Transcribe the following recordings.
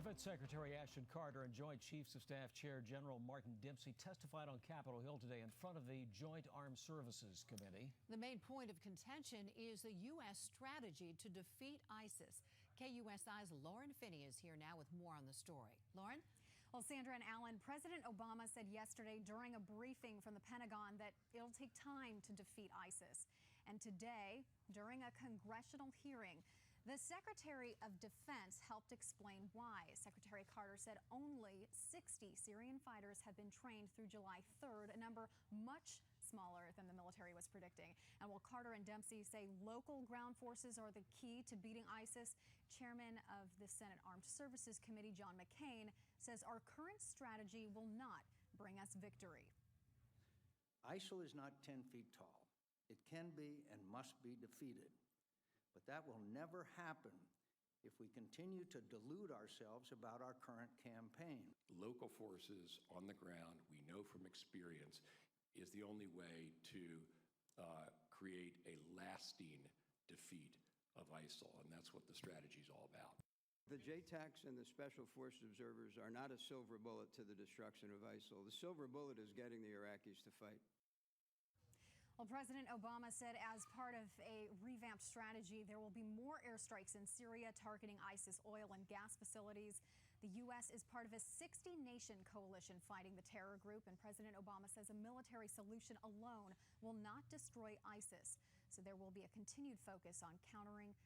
Defense Secretary Ashton Carter and Joint Chiefs of Staff Chair General Martin Dempsey testified on Capitol Hill today in front of the Joint Armed Services Committee. The main point of contention is the U.S. strategy to defeat ISIS. KUSI's Lauren Finney is here now with more on the story. Lauren? Well, Sandra and Alan, President Obama said yesterday during a briefing from the Pentagon that it'll take time to defeat ISIS. And today, during a congressional hearing, the Secretary of Defense helped explain why. Secretary Carter said only 60 Syrian fighters have been trained through July 3rd, a number much smaller than the military was predicting. And while Carter and Dempsey say local ground forces are the key to beating ISIS, Chairman of the Senate Armed Services Committee, John McCain, says our current strategy will not bring us victory. ISIL is not 10 feet tall. It can be and must be defeated. But that will never happen if we continue to delude ourselves about our current campaign. Local forces on the ground, we know from experience, is the only way to create a lasting defeat of ISIL, and that's what the strategy is all about. The JTACs and the Special Forces observers are not a silver bullet to the destruction of ISIL. The silver bullet is getting the Iraqis to fight. Well, President Obama said as part of a revamped strategy, there will be more airstrikes in Syria targeting ISIS oil and gas facilities. The U.S. is part of a 60-nation coalition fighting the terror group, and President Obama says a military solution alone will not destroy ISIS. So there will be a continued focus on countering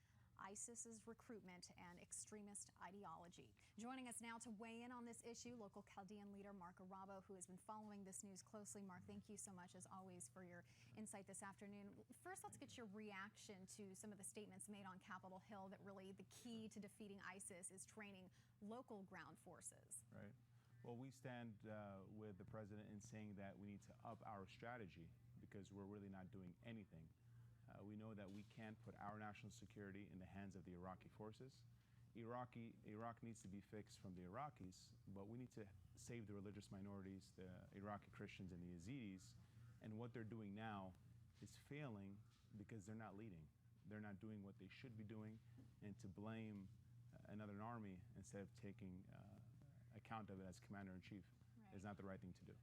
ISIS's recruitment and extremist ideology. Joining us now to weigh in on this issue, local Chaldean leader Mark Arabo, who has been following this news closely. Mark, thank you so much, as always, for your insight this afternoon. First, let's get your reaction to some of the statements made on Capitol Hill that really the key to defeating ISIS is training local ground forces. Right. Well, we stand with the president in saying that we need to up our strategy because we're really not doing anything. We know that we can't put our national security in the hands of the Iraqi forces. Iraq needs to be fixed from the Iraqis, but we need to save the religious minorities, the Iraqi Christians and the Yazidis. And what they're doing now is failing because they're not leading. They're not doing what they should be doing, and to blame another army instead of taking account of it as commander-in-chief is not the right thing to do.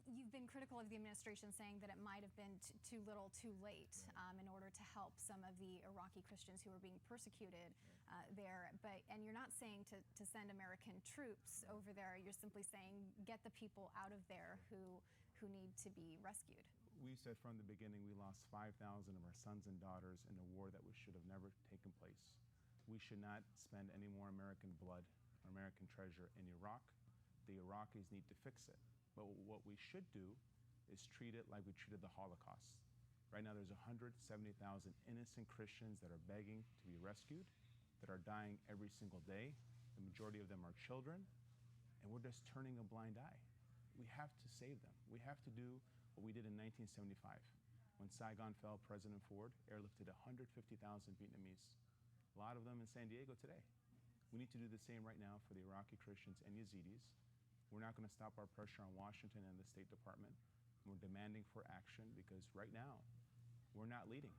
You've been critical of the administration, saying that it might have been too little, too late in order to help some of the Iraqi Christians who are being persecuted there. And you're not saying to send American troops over there. You're simply saying get the people out of there who need to be rescued. We said from the beginning we lost 5,000 of our sons and daughters in a war that should have never taken place. We should not spend any more American blood or American treasure in Iraq. The Iraqis need to fix it. But what we should do is treat it like we treated the Holocaust. Right now there's 170,000 innocent Christians that are begging to be rescued, that are dying every single day. The majority of them are children, and we're just turning a blind eye. We have to save them. We have to do what we did in 1975. When Saigon fell, President Ford airlifted 150,000 Vietnamese, a lot of them in San Diego today. We need to do the same right now for the Iraqi Christians and Yazidis. We're not going to stop our pressure on Washington and the State Department. We're demanding for action because right now we're not leading,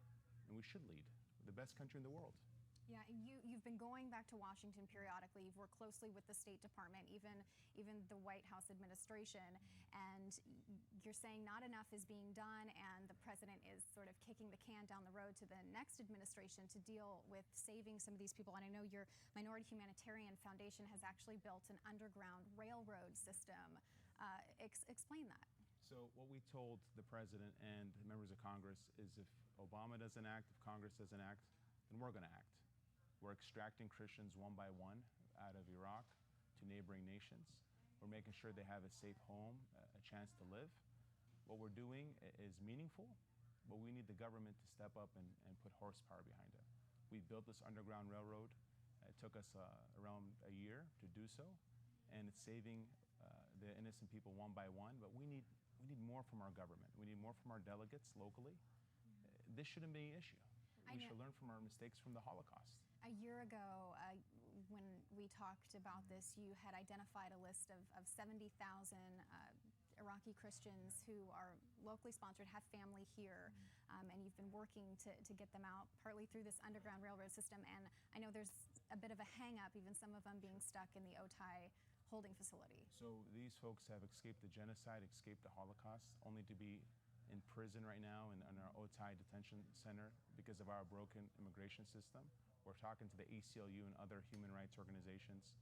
and we should lead. We're the best country in the world. Yeah, you've been going back to Washington periodically. You've worked closely with the State Department, even the White House administration, and you're saying not enough is being done, and the president is sort of kicking the can down the road to the next administration to deal with saving some of these people. And I know your Minority Humanitarian Foundation has actually built an underground railroad system. Explain that. So what we told the president and members of Congress is if Obama doesn't act, if Congress doesn't act, then we're going to act. We're extracting Christians one by one out of Iraq to neighboring nations. We're making sure they have a safe home, a chance to live. What we're doing is meaningful, but we need the government to step up and put horsepower behind it. We built this underground railroad. It took us around a year to do so, and it's saving the innocent people one by one, but we need more from our government. We need more from our delegates locally. This shouldn't be an issue. We should learn from our mistakes from the Holocaust. A year ago, when we talked about this, you had identified a list of 70,000 Iraqi Christians who are locally sponsored, have family here, and you've been working to get them out, partly through this underground railroad system. And I know there's a bit of a hang-up, even some of them being stuck in the Otay holding facility. So these folks have escaped the genocide, escaped the Holocaust, only to be in prison right now in our Otay detention center because of our broken immigration system. We're talking to the ACLU and other human rights organizations,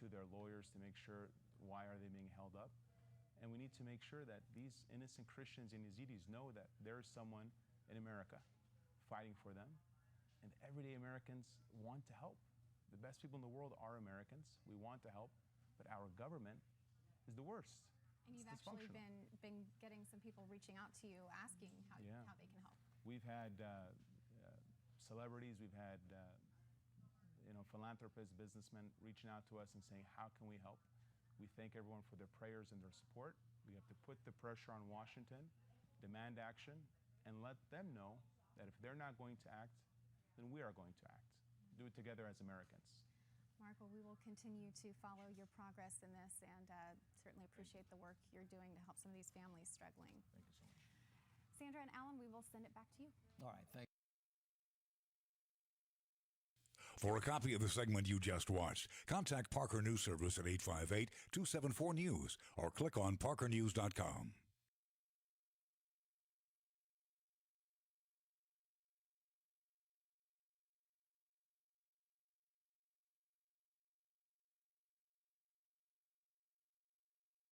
to their lawyers, to make sure why are they being held up. And we need to make sure that these innocent Christians and Yazidis know that there is someone in America fighting for them. And everyday Americans want to help. The best people in the world are Americans. We want to help, but our government is the worst. And you've actually been getting some people reaching out to you asking how they can help. We've had celebrities, we've had philanthropists, businessmen reaching out to us and saying, how can we help? We thank everyone for their prayers and their support. We have to put the pressure on Washington, demand action, and let them know that if they're not going to act, then we are going to act. Do it together as Americans. Marco, we will continue to follow your progress in this and certainly appreciate the work you're doing to help some of these families struggling. Thank you so much. Sandra and Alan, we will send it back to you. All right, thank you. For a copy of the segment you just watched, contact Parker News Service at 858-274-NEWS or click on parkernews.com.